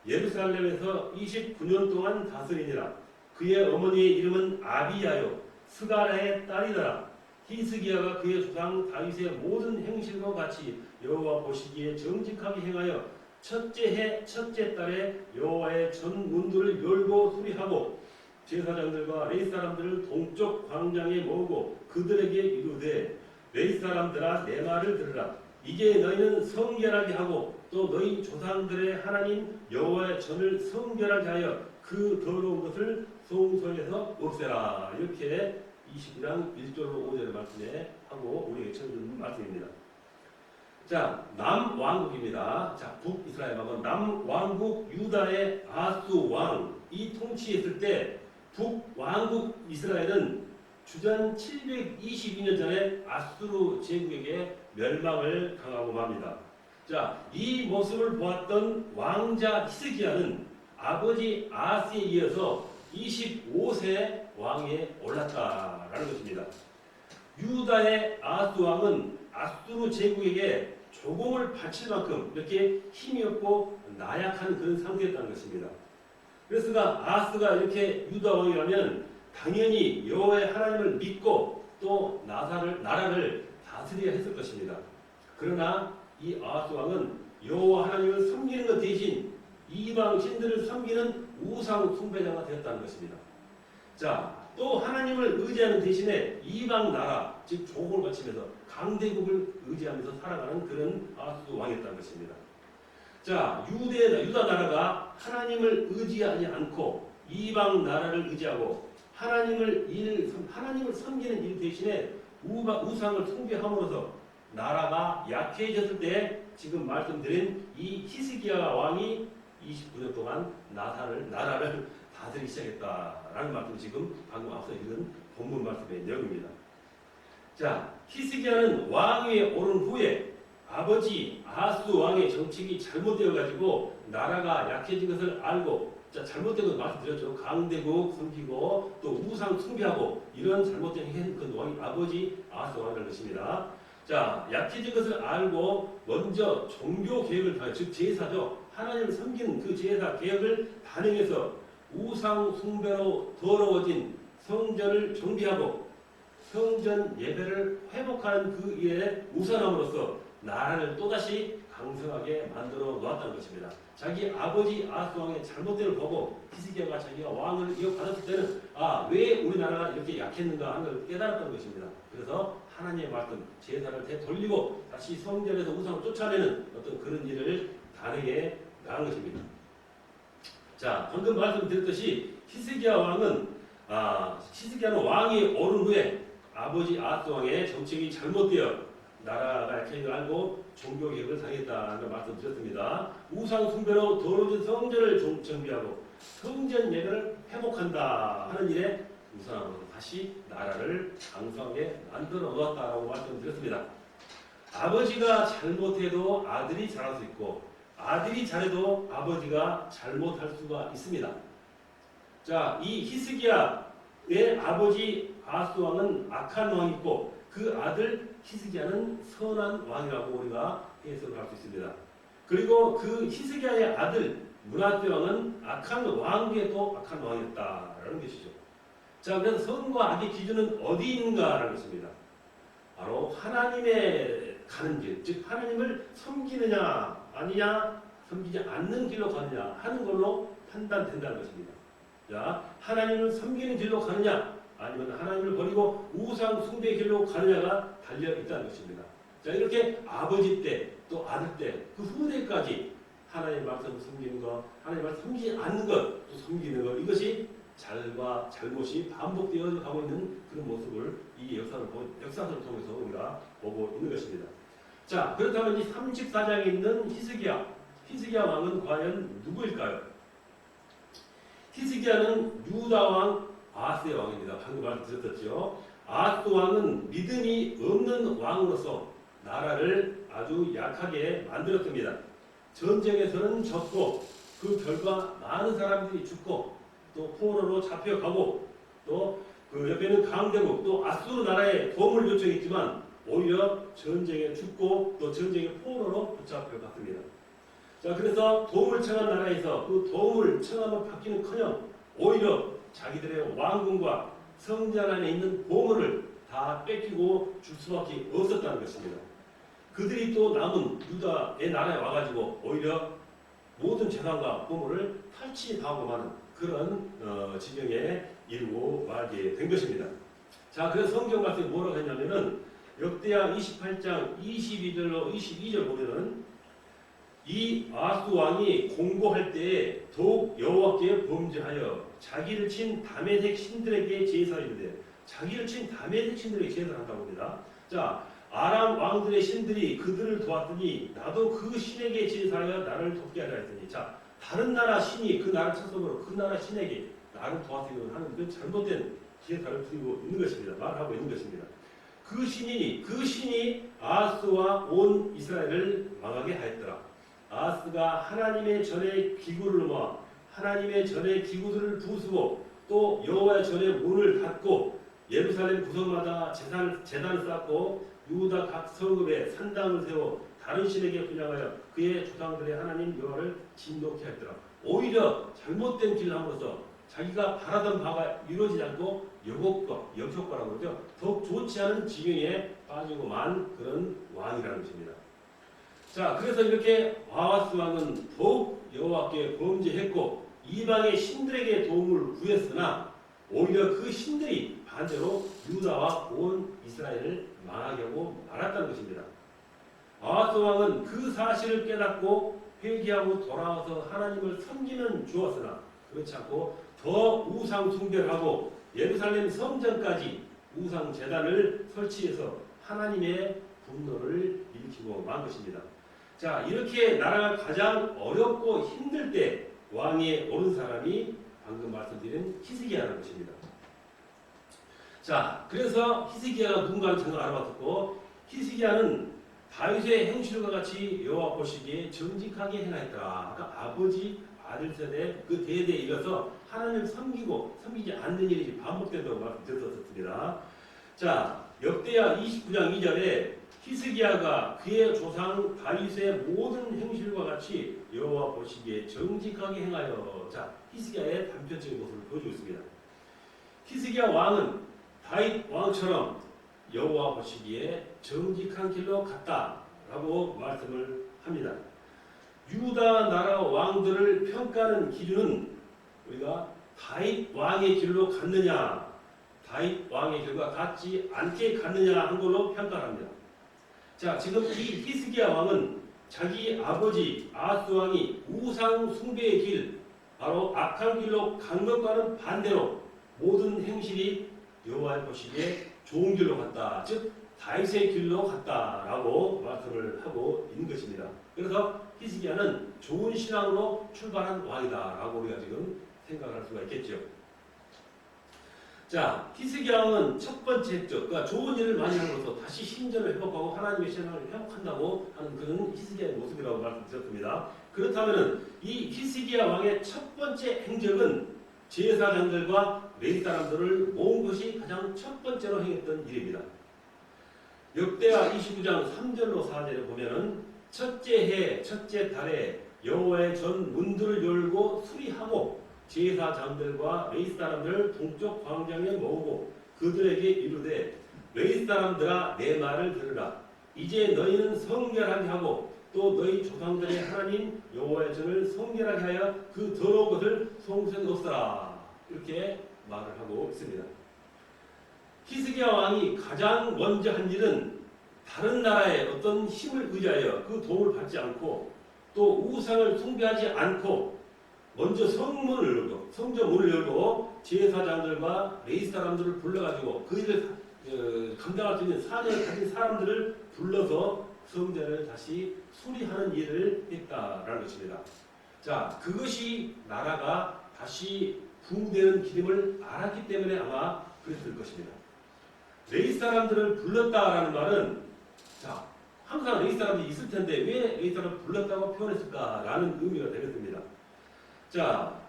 예루살렘에서 29년 동안 다스리니라. 그의 어머니의 이름은 아비야요 스가랴의 딸이더라. 히스기야가 그의 조상 다윗의 모든 행실과 같이 여호와 보시기에 정직하게 행하여 첫째 해 첫째 달에 여호와의 전 문들을 열고 수리하고 제사장들과 레위 사람들을 동쪽 광장에 모으고 그들에게 이르되 레위 사람들아 내 말을 들으라. 이제 너희는 성결하게 하고 또 너희 조상들의 하나님 여호와의 전을 성결하게 하여 그 더러운 것을 성소에서 없애라. 이렇게 22장 1절로 5절의 말씀에 하고 우리에게 전해주는 말씀입니다. 자, 남왕국입니다. 자, 북이스라엘 말고 남왕국 유다의 아수 왕이 통치했을 때 북왕국 이스라엘은 주전 722년 전에 아수르 제국에게 멸망을 당하고 맙니다. 자, 이 모습을 보았던 왕자 히스기야는 아버지 아스에 이어서 25세 왕에 올랐다라는 것입니다. 유다의 아스 왕은 아수르 제국에게 조공을 바칠 만큼 이렇게 힘이 없고 나약한 그런 상태였다는 것입니다. 그래서 아스가 이렇게 유다 왕이라면 당연히 여호와의 하나님을 믿고 또 나라를 다스려야 했을 것입니다. 그러나 이 아스 왕은 여호와 하나님을 섬기는 것 대신 이방 신들을 섬기는 우상 숭배자가 되었다는 것입니다. 자, 또 하나님을 의지하는 대신에 이방 나라, 즉 조공을 바치면서 강대국을 의지하면서 살아가는 그런 아스 왕이었다는 것입니다. 자, 유다 나라가 하나님을 의지하지 않고 이방 나라를 의지하고 하나님을 섬기는 일 대신에 우상을 숭배함으로써 나라가 약해졌을 때 지금 말씀드린 이 히스기야 왕이 29년 동안 나라를 다스리기 시작했다라는 말씀 지금 방금 앞서 읽은 본문 말씀의 내용입니다. 자, 히스기야는 왕위에 오른 후에 아버지 아스 왕의 정책이 잘못되어 가지고 나라가 약해진 것을 알고, 자, 잘못된 건 말씀드렸죠. 강대국 섬기고 또 우상 숭배하고 이런 잘못된 그 왕이 아버지 아스 왕이라는 것입니다. 자, 약해진 것을 알고 먼저 종교 개혁을 즉 제사죠. 하나님을 섬기는 그 제사 개혁을 단행해서 우상 숭배로 더러워진 성전을 정비하고 성전 예배를 회복하는 그 일에 우선함으로써 나라를 또다시 강성하게 만들어 놓았다는 것입니다. 자기 아버지 아스 왕의 잘못됨을 보고 히스기야가 자기가 왕을 이어받았을 때는 왜 우리나라가 이렇게 약했는가 하는 걸 깨달았다는 것입니다. 그래서 하나님의 말씀 제사를 되돌리고 다시 성전에서 우상을 쫓아내는 어떤 그런 일을 단행해 나간 것입니다. 자, 방금 말씀드렸듯이 히스기야는 왕이 오른 후에 아버지 아하스 왕의 정책이 잘못되어 나라가 약해진 걸 알고 종교 개혁을 당했다는 걸 말씀드렸습니다. 우상 숭배로 더러워진 성전을 정비하고 성전 예배를 회복한다 하는 일에 우상으로 다시 나라를 강성하게 만들어 놓았다라고 말씀드렸습니다. 아버지가 잘못해도 아들이 잘할 수 있고 아들이 잘해도 아버지가 잘못할 수가 있습니다. 자, 이 히스기야의 아버지 아하스 왕은 악한 왕이고 그 아들 히스기야는 선한 왕이라고 우리가 해석을 할 수 있습니다. 그리고 그 히스기야의 아들 므낫세 왕은 악한 왕 중에 또 악한 왕이었다라는 것이죠. 자, 그래서 선과 악의 기준은 어디 있는가라는 것입니다. 바로 하나님의 가는 길, 즉 하나님을 섬기느냐 아니냐, 섬기지 않는 길로 가느냐 하는 걸로 판단된다는 것입니다. 자, 하나님을 섬기는 길로 가느냐 아니면 하나님을 버리고 우상 숭배의 길로 가느냐가 달려 있다는 것입니다. 자, 이렇게 아버지 때 또 아들 때 그 후대까지 하나님의 말씀을 섬기는 것, 하나님의 말씀을 섬기지 않는 것, 또 섬기는 것, 이것이 잘과 잘못이 반복되어 가고 있는 그런 모습을 이 역사를 통해서 우리가 보고 있는 것입니다. 자, 그렇다면 이 34장에 있는 히스기야 왕은 과연 누구일까요? 히스기야는 유다 왕 아하스의 왕입니다. 방금 말씀드렸죠. 아하스 왕은 믿음이 없는 왕으로서 나라를 아주 약하게 만들었습니다. 전쟁에서는 졌고 그 결과 많은 사람들이 죽고 또 포로로 잡혀가고 또 그 옆에는 강대국 또 아수르 나라에 도움을 요청했지만 오히려 전쟁에 죽고 또 전쟁의 포로로 붙잡혀갔습니다. 자, 그래서 도움을 청한 나라에서 그 도움을 청함을 받기는커녕 오히려 자기들의 왕궁과 성전 안에 있는 보물을 다 뺏기고 줄 수밖에 없었다는 것입니다. 그들이 또 남은 유다의 나라에 와가지고 오히려 모든 재산과 보물을 탈취하고 마는 그런 지경에 이르고 말게 된 것입니다. 자, 그래서 성경 말씀이 뭐라고 했냐면은 역대하 28장 22절로 22절 보면은 이 아하스 왕이 공고할 때에 더욱 여호와께 범죄하여 자기를 친 다메섹 신들에게 제사하는데 자기를 친 다메섹 신들에게 제사를 한다고 합니다. 자, 아람 왕들의 신들이 그들을 도왔더니 나도 그 신에게 제사하여 나를 돕게 하라 했더니 자, 다른 나라 신이 그 나라 찬송으로 그 나라 신에게 나를 도와주기로 하는 그 잘못된 제사를 드리고 있는 것입니다. 말하고 있는 것입니다. 그 신이 아하스와 온 이스라엘을 망하게 하였더라. 아하스가 하나님의 전에 기구를 모아 하나님의 전에 기구들을 부수고 또 여호와의 전에 문을 닫고 예루살렘 구석마다 제단을 쌓고 유다 각 성읍에 산당을 세워 다른 신에게 분양하여 그의 조상들의 하나님 여호와를 진노케 하였더라. 오히려 잘못된 길을 함으로써 자기가 바라던 바가 이루어지지 않고 역효과라고 그러죠. 더욱 좋지 않은 지경에 빠지고 만 그런 왕이라는 것입니다. 자, 그래서 이렇게 아하스 왕은 더욱 여호와께 범죄했고 이방의 신들에게 도움을 구했으나 오히려 그 신들이 반대로 유다와 온 이스라엘을 망하게 하고 말았다는 것입니다. 아하스 왕은 그 사실을 깨닫고 회개하고 돌아와서 하나님을 섬기면 좋았으나 그렇지 않고 더 우상 숭배를 하고 예루살렘 성전까지 우상 제단을 설치해서 하나님의 분노를 일으키고 만 것입니다. 자, 이렇게 나라가 가장 어렵고 힘들 때 왕위에 오른 사람이 방금 말씀드린 히스기야라는 것입니다. 자, 그래서 히스기야가 누군가를 전혀 알아봤고 히스기야는 다윗의 행실과 같이 여호와 보시기에 정직하게 행하였더라. 아까 아버지 아들 세대 그 대대에 이어서 하나님을 섬기지 않는 일이 반복된다고 말씀드렸었습니다. 자, 역대하 29장 2절에 히스기야가 그의 조상 다윗의 모든 행실과 같이 여호와 보시기에 정직하게 행하여 자, 히스기야의 단편적인 모습을 보여주고 있습니다. 히스기야 왕은 다윗 왕처럼 여호와 보시기에 정직한 길로 갔다라고 말씀을 합니다. 유다 나라 왕들을 평가하는 기준은 우리가 다윗 왕의 길로 갔느냐, 다윗 왕의 길과 같지 않게 갔느냐 한 걸로 평가합니다. 자, 지금 이 히스기야 왕은 자기 아버지 아하스 왕이 우상 숭배의 길, 바로 악한 길로 간 것과는 반대로 모든 행실이 여호와의 보시기에 좋은 길로 갔다. 즉 다윗의 길로 갔다라고 말씀을 하고 있는 것입니다. 그래서 히스기야는 좋은 신앙으로 출발한 왕이다라고 우리가 지금 생각할 수가 있겠죠. 자, 히스기야 왕은 첫 번째 했죠. 그러니까 좋은 일을 많이 함으로써 다시 신전을 회복하고 하나님의 신앙을 회복한다고 하는 그런 히스기야의 모습이라고 말씀드렸습니다. 그렇다면 이 히스기야 왕의 첫 번째 행적은 제사장들과 레위 사람들을 모은 것이 가장 첫 번째로 행했던 일입니다. 역대하 29장 3절로 4절에 보면은 첫째 해 첫째 달에 여호와의 전 문들을 열고 수리하고 제사장들과 레위 사람들을 동쪽 광장에 모으고 그들에게 이르되 레위 사람들아 내 말을 들으라. 이제 너희는 성결하게 하고 또 너희 조상들의 하나님 여호와의 전을 성결하게 하여 그 더러운 것을 성소에 없애라. 이렇게 말을 하고 있습니다. 히스기야 왕이 가장 먼저 한 일은 다른 나라의 어떤 힘을 의지하여 그 도움을 받지 않고 또 우상을 숭배하지 않고 먼저 성전문을 열고 제사장들과 레위 사람들을 불러가지고 그 일을 감당할 수 있는 사명을 가진 사람들을 불러서 성전을 다시 수리하는 일을 했다라는 것입니다. 자, 그것이 나라가 다시 부흥되는 기름을 알았기 때문에 아마 그랬을 것입니다. 레위 사람들을 불렀다라는 말은 자, 항상 레위 사람들이 있을 텐데 왜 레위 사람을 불렀다고 표현했을까라는 의미가 되겠습니다. 자,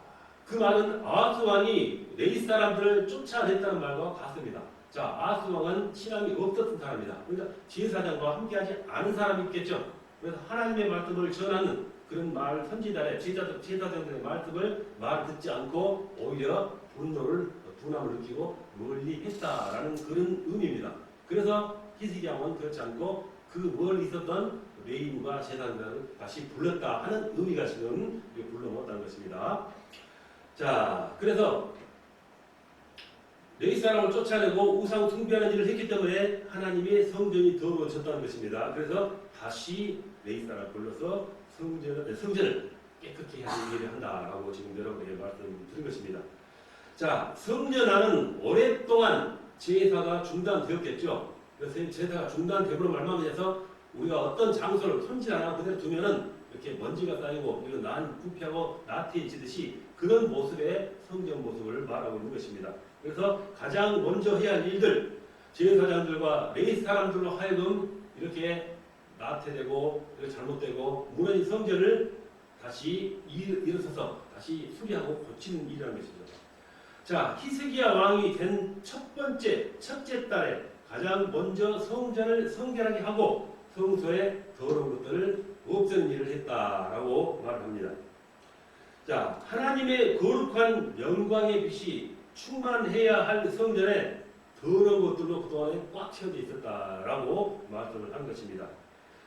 그 말은 아하스 왕이 레위 사람들을 쫓아냈다는 말과 같습니다. 자, 아하스 왕은 신앙이 없었던 사람이다. 그러니까 제사장과 함께하지 않은 사람이 있겠죠. 그래서 하나님의 말씀을 전하는 그런 말 선지자의 제사장들의 말 듣지 않고 오히려 분함을 느끼고 멀리 했다라는 그런 의미입니다. 그래서 히스기야 왕은 그렇지 않고 그 멀리 있었던 레위인과 제사장들을 다시 불렀다 하는 의미가 지금 불러모았다는 것입니다. 자, 그래서 레위 사람을 쫓아내고 우상 숭배하는 일을 했기 때문에 하나님의 성전이 더러워졌다는 것입니다. 그래서 다시 레위 사람을 불러서 성전을 깨끗게 하는 일을 한다라고 지금 여러분에게 말씀드린 것입니다. 자, 성전 안은 오랫동안 제사가 중단되었겠죠. 그래서 제사가 중단되므로 말미암아서 우리가 어떤 장소를 손질 안 하고 그대로 두면은 이렇게 먼지가 쌓이고 이거 부패하고 나태해지듯이 그런 모습의 성전 모습을 말하고 있는 것입니다. 그래서 가장 먼저 해야 할 일들, 제사장들과 레위 사람들로 하여금 이렇게 나태되고 이렇게 잘못되고 무너진 성전을 다시 일어서서 다시 수리하고 고치는 일이라는 것이죠. 자, 히스기야 왕이 된 첫째 달에 가장 먼저 성전을 성결하게 하고 성소에 더러운 것들을 없애는 일을 했다라고 말합니다. 자, 하나님의 거룩한 영광의 빛이 충만해야 할 성전에 더러운 것들로 그동안에 꽉 채워져 있었다라고 말씀을 한 것입니다.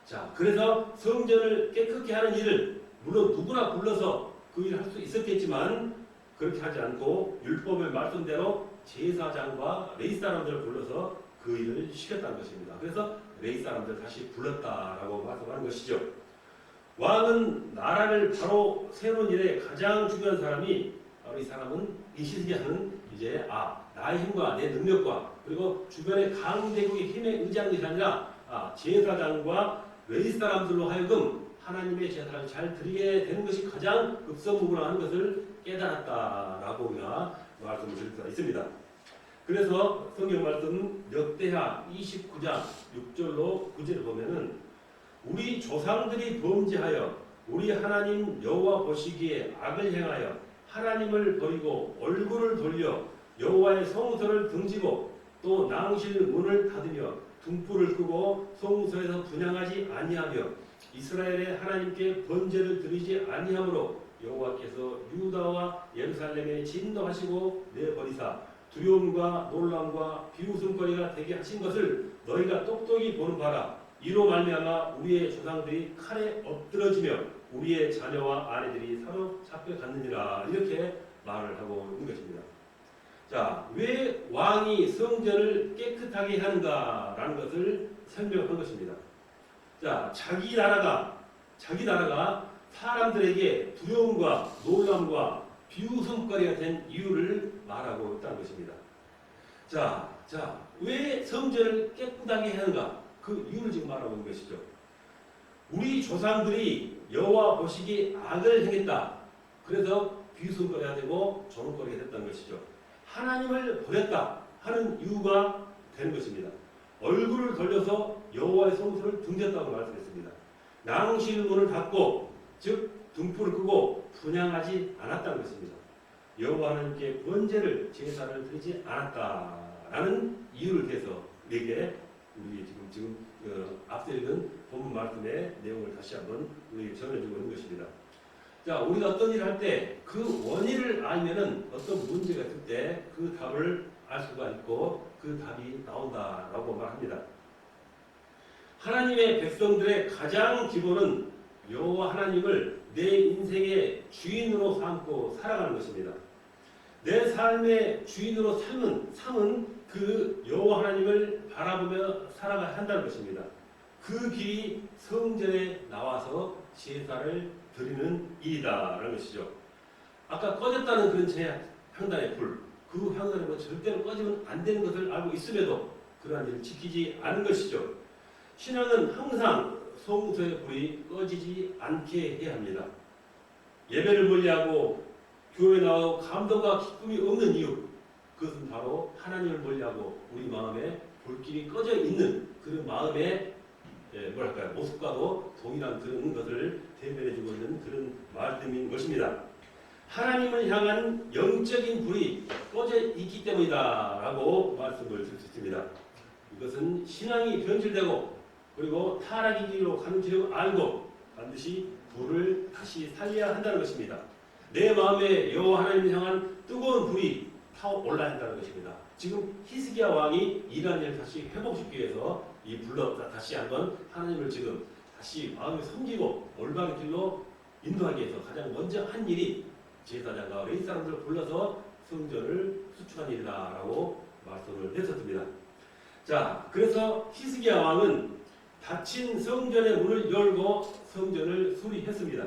자, 그래서 성전을 깨끗게 하는 일을 물론 누구나 불러서 그 일을 할 수 있었겠지만 그렇게 하지 않고 율법의 말씀대로 제사장과 레위 사람들을 불러서 그 일을 시켰다는 것입니다. 그래서 레위 사람들 다시 불렀다라고 말씀하는 것이죠. 왕은 나라를 바로 세우는 일에 가장 중요한 사람이 바로 이 사람은 이 히스기야는 이제 나의 힘과 내 능력과 그리고 주변의 강대국의 힘에 의지하는 것이 아니라 제사장과 레위 사람들로 하여금 하나님의 제사를 잘 드리게 되는 것이 가장 급선무구나하는 것을 깨달았다라고 우리가 말씀을 드릴 수가 있습니다. 그래서 성경 말씀 역대하 29장 6절로 9절을 보면은 우리 조상들이 범죄하여 우리 하나님 여호와 보시기에 악을 행하여 하나님을 버리고 얼굴을 돌려 여호와의 성소를 등지고 또 낭실 문을 닫으며 등불을 끄고 성소에서 분향하지 아니하며 이스라엘의 하나님께 번제를 드리지 아니하므로 여호와께서 유다와 예루살렘에 진노하시고 내버리사 두려움과 놀람과 비웃음거리가 되게 하신 것을 너희가 똑똑히 보는 바라. 이로 말미암아 우리의 조상들이 칼에 엎드러지며 우리의 자녀와 아내들이 사로잡혀 갔느니라. 이렇게 말을 하고 있는 것입니다. 자, 왜 왕이 성전을 깨끗하게 하는가라는 것을 설명한 것입니다. 자, 자기 나라가 자기 나라가 사람들에게 두려움과 놀람과 비웃음거리가 된 이유를 말하고 있다는 것입니다. 왜 성전을 깨끗하게 해야 하는가? 그 이유를 지금 말하고 있는 것이죠. 우리 조상들이 여호와 보시기에 악을 행했다. 그래서 비웃음거리가 되고 조롱거리가 됐다는 것이죠. 하나님을 버렸다 하는 이유가 되는 것입니다. 얼굴을 돌려서 여호와의 성소를 등졌다고 말씀했습니다. 낭실 문을 닫고 즉 등불을 끄고 분향하지 않았다는 것입니다. 여호와 하나님께 번제를 제사를 드리지 않았다라는 이유를 대서 우리에게 우리 지금 앞서 읽은 본문 말씀의 내용을 다시 한번 우리에게 전해주고 있는 것입니다. 자, 우리가 어떤 일을 할 때 그 원인을 알면은 어떤 문제가 있을 때 그 답을 알 수가 있고 그 답이 나온다라고 말합니다. 하나님의 백성들의 가장 기본은 여호와 하나님을 내 인생의 주인으로 삼고 살아가는 것입니다. 내 삶의 주인으로 삼은 그 여호와 하나님을 바라보며 살아가야 한다는 것입니다. 그 길이 성전에 나와서 제사를 드리는 일이다라는 것이죠. 아까 꺼졌다는 그런 향단의 불, 그 향단의 불 절대로 꺼지면 안 되는 것을 알고 있음에도 그러한 일을 지키지 않은 것이죠. 신앙은 항상 성소의 불이 꺼지지 않게 해야 합니다. 예배를 멀리하고 교회에 나와도 감동과 기쁨이 없는 이유, 그것은 바로 하나님을 멀리하고 우리 마음에 불길이 꺼져 있는 그런 마음의 모습과도 동일한 그런 것을 대변해주고 있는 그런 말씀인 것입니다. 하나님을 향한 영적인 불이 꺼져 있기 때문이다라고 말씀을 드릴 수 있습니다. 이것은 신앙이 변질되고 그리고 타락의 길로 가는 길을 알고 반드시 불을 다시 살려야 한다는 것입니다. 내 마음에 여호와 하나님을 향한 뜨거운 불이 타올라야 한다는 것입니다. 지금 히스기야 왕이 이러한 일을 다시 회복시키기 위해서 이 불러 다시 한번 하나님을 지금 다시 마음에 섬기고 올바른 길로 인도하기 위해서 가장 먼저 한 일이 제사장과 레위 사람들을 불러서 성전을 수축한 일이다라고 말씀을 했었습니다. 자, 그래서 히스기야 왕은 닫힌 성전의 문을 열고 성전을 수리했습니다.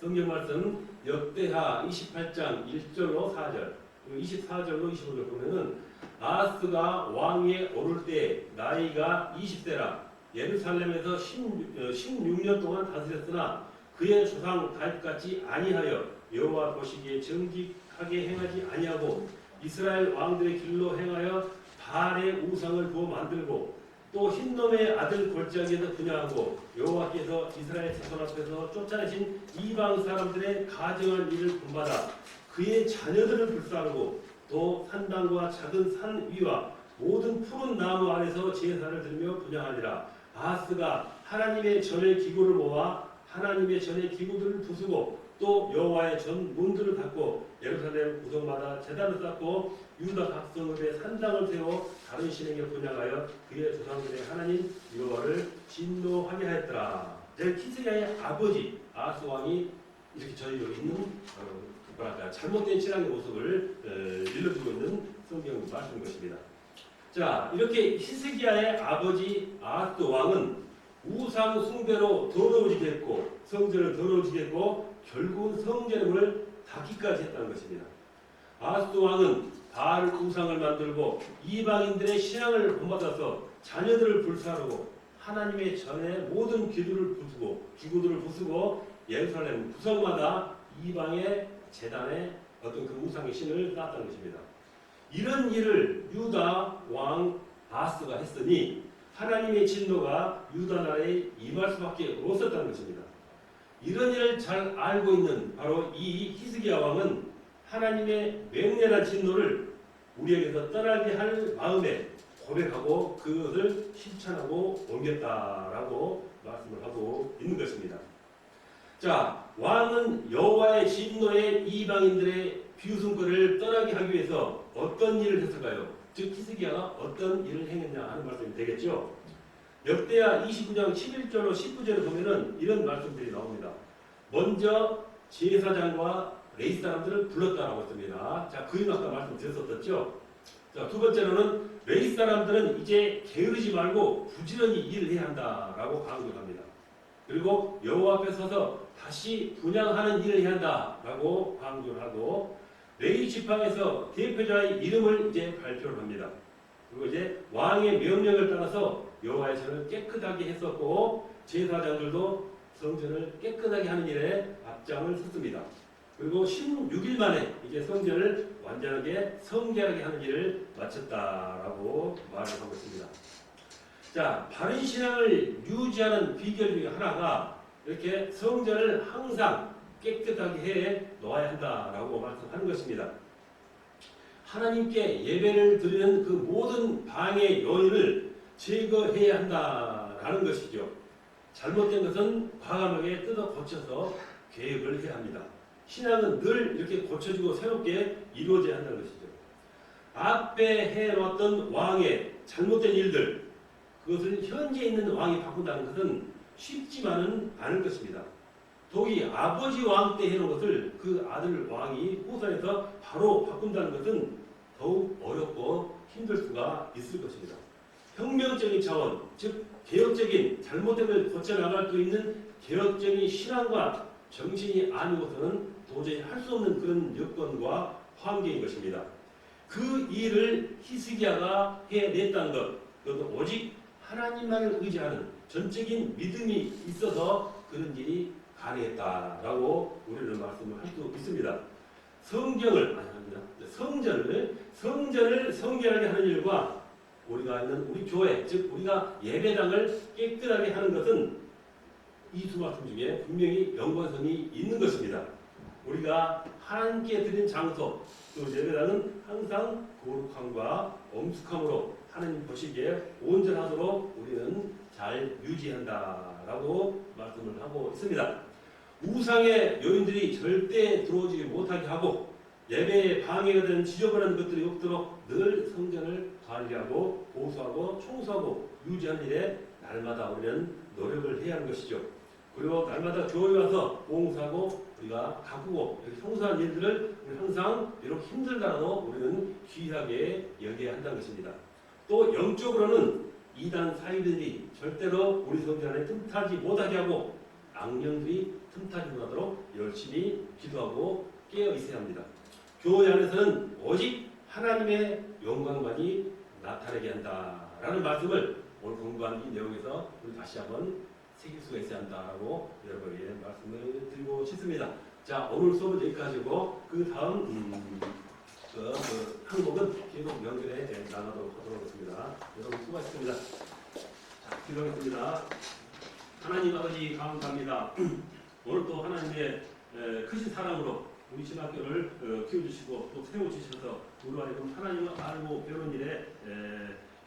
성경 말씀 역대하 28장 1절로 4절, 24절로 25절 보면은 아하스가 왕위에 오를 때 나이가 20세라 예루살렘에서 16년 동안 다스렸으나 그의 조상 다윗같이 아니하여 여호와 보시기에 정직하게 행하지 아니하고 이스라엘 왕들의 길로 행하여 바알의 우상을 부어 만들고 또 흰놈의 아들 골짜기에서 분양하고 여호와께서 이스라엘 자손 앞에서 쫓아내신 이방 사람들의 가정한 일을 본받아 그의 자녀들을 불사르고 또 산당과 작은 산 위와 모든 푸른 나무 아래서 제사를 드리며 분양하니라. 아하스가 하나님의 전의 기구를 모아 하나님의 전의 기구들을 부수고 또 여호와의 전 문들을 닫고 예루살렘 구석마다 제단을 쌓고 유다 각 성읍에 산당을 세워 다른 신에게 분양하여 그의 조상들의 하나님 여호와를 진노하게 하였더라. 히스기야의 아버지 아하스 왕이 이렇게 저희로 있는 잘못된 신앙의 모습을 일러주고 있는 성경 말씀인 것입니다. 자, 이렇게 히스기야의 아버지 아하스 왕은 우상 숭배로 더러워지게 했고 성전을 더러워지게 했고 결국은 성전의 문을 닫기까지 했다는 것입니다. 아하스 왕은 바알 우상을 만들고 이방인들의 신앙을 본받아서 자녀들을 불사르고 하나님의 전에 모든 기구들을 부수고 예루살렘 구석마다 이방의 제단에 어떤 그 우상의 신을 쌓았다는 것입니다. 이런 일을 유다 왕 아하스가 했으니 하나님의 진노가 유다 나라에 임할 수밖에 없었다는 것입니다. 이런 일을 잘 알고 있는 바로 이 히스기야 왕은 하나님의 맹렬한 진노를 우리에게서 떠나게 할 마음에 고백하고 그것을 실천하고 옮겼다라고 말씀을 하고 있는 것입니다. 자, 왕은 여호와의 진노에 이방인들의 비웃음거리를 떠나게 하기 위해서 어떤 일을 했을까요? 즉 히스기야가 어떤 일을 행했냐 하는 말씀이 되겠죠. 역대하 29장 11절로 19절을 보면은 이런 말씀들이 나옵니다. 먼저 제사장과 레위 사람들을 불렀다라고 했습니다. 자, 그 이유 아까 말씀드렸었죠. 자, 두 번째로는 레위 사람들은 이제 게으르지 말고 부지런히 일을 해야 한다라고 강조합니다. 그리고 여호와 앞에 서서 다시 분양하는 일을 해야 한다라고 강조를 하고 레위 지파에서 대표자의 이름을 이제 발표를 합니다. 그리고 이제 왕의 명령을 따라서 여호와의 전을 깨끗하게 했었고 제사장들도 성전을 깨끗하게 하는 일에 앞장을 섰습니다. 그리고 16일 만에 이제 성전을 완전하게 성결하게 하는 일을 마쳤다라고 말을 하고 있습니다. 자, 바른 신앙을 유지하는 비결 중에 하나가 이렇게 성전을 항상 깨끗하게 해 놓아야 한다라고 말씀하는 것입니다. 하나님께 예배를 드리는 그 모든 방해 요인을 제거해야 한다라는 것이죠. 잘못된 것은 과감하게 뜯어 고쳐서 개혁을 해야 합니다. 신앙은 늘 이렇게 고쳐지고 새롭게 이루어져야 한다는 것이죠. 앞에 해놓았던 왕의 잘못된 일들, 그것을 현재 있는 왕이 바꾼다는 것은 쉽지만은 않을 것입니다. 독이 아버지 왕 때 해놓은 것을 그 아들 왕이 후사에서 바로 바꾼다는 것은 더욱 어렵고 힘들 수가 있을 것입니다. 혁명적인 차원, 즉 개혁적인 잘못된 걸 고쳐나갈 수 있는 개혁적인 신앙과 정신이 아니고서는 도저히 할 수 없는 그런 여건과 환경인 것입니다. 그 일을 히스기야가 해냈다는 것, 그것도 오직 하나님만을 의지하는 전적인 믿음이 있어서 그런 일이 가능했다라고 우리는 말씀을 할 수 있습니다. 성전을 성결하게 하는 일과 우리가 있는 우리 교회, 즉 우리가 예배당을 깨끗하게 하는 것은 이 두 말씀 중에 분명히 연관성이 있는 것입니다. 우리가 하나님께 드린 장소, 또 예배당은 항상 거룩함과 엄숙함으로 하나님 보시기에 온전하도록 우리는 잘 유지한다라고 말씀을 하고 있습니다. 우상의 요인들이 절대 들어오지 못하게 하고 예배에 방해가 되는 지저분한 것들이 없도록 늘 성전을 관리하고 보수하고 청소하고 유지하는 일에 날마다 우리는 노력을 해야 하는 것이죠. 그리고 날마다 교회 와서 봉사하고 우리가 가꾸고 청소하는 일들을 우리 항상 비록 힘들다라도 우리는 귀하게 여겨야 한다는 것입니다. 또 영적으로는 이단 사이들이 절대로 우리 성전 안에 틈타지 못하게 하고 악령들이 틈타지 못하도록 열심히 기도하고 깨어 있어야 합니다. 교회 안에서는 오직 하나님의 영광만이 나타나게 한다라는 말씀을 오늘 공부한 이 내용에서 우리 다시 한번 새길 수가 있어야 한다라고 여러분에게 말씀을 드리고 싶습니다. 자, 오늘 수업은 여기까지고 그 다음 항목은 계속 연결해 나가도록 하도록 하겠습니다. 여러분 수고하셨습니다. 자, 기도하겠습니다. 하나님 아버지 감사합니다. 오늘 또 하나님의 크신 사랑으로 우리 신학교를 키워주시고 또 세워주셔서 우리와 하나님을 알고 배우는 일에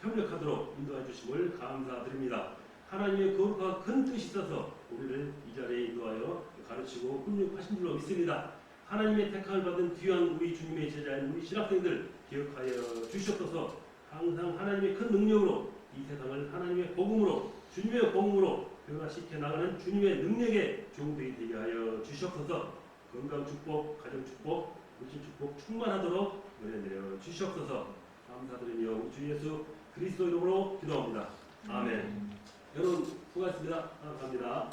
협력하도록 인도해 주심을 감사드립니다. 하나님의 거룩과 큰 뜻이 있어서 우리를 이 자리에 인도하여 가르치고 훈육하신 줄로 믿습니다. 하나님의 택함을 받은 귀한 우리 주님의 제자인 우리 신학생들 기억하여 주시옵소서. 항상 하나님의 큰 능력으로 이 세상을 하나님의 복음으로 주님의 복음으로 변화시켜 나가는 주님의 능력의 종들이 되게 하여 주시옵소서. 건강 축복, 가정 축복, 물질 축복 충만하도록 은혜 내려 주시옵소서. 감사드리며 우리 주 예수 그리스도 이름으로 기도합니다. 아멘. 여러분 수고하셨습니다. 감사합니다.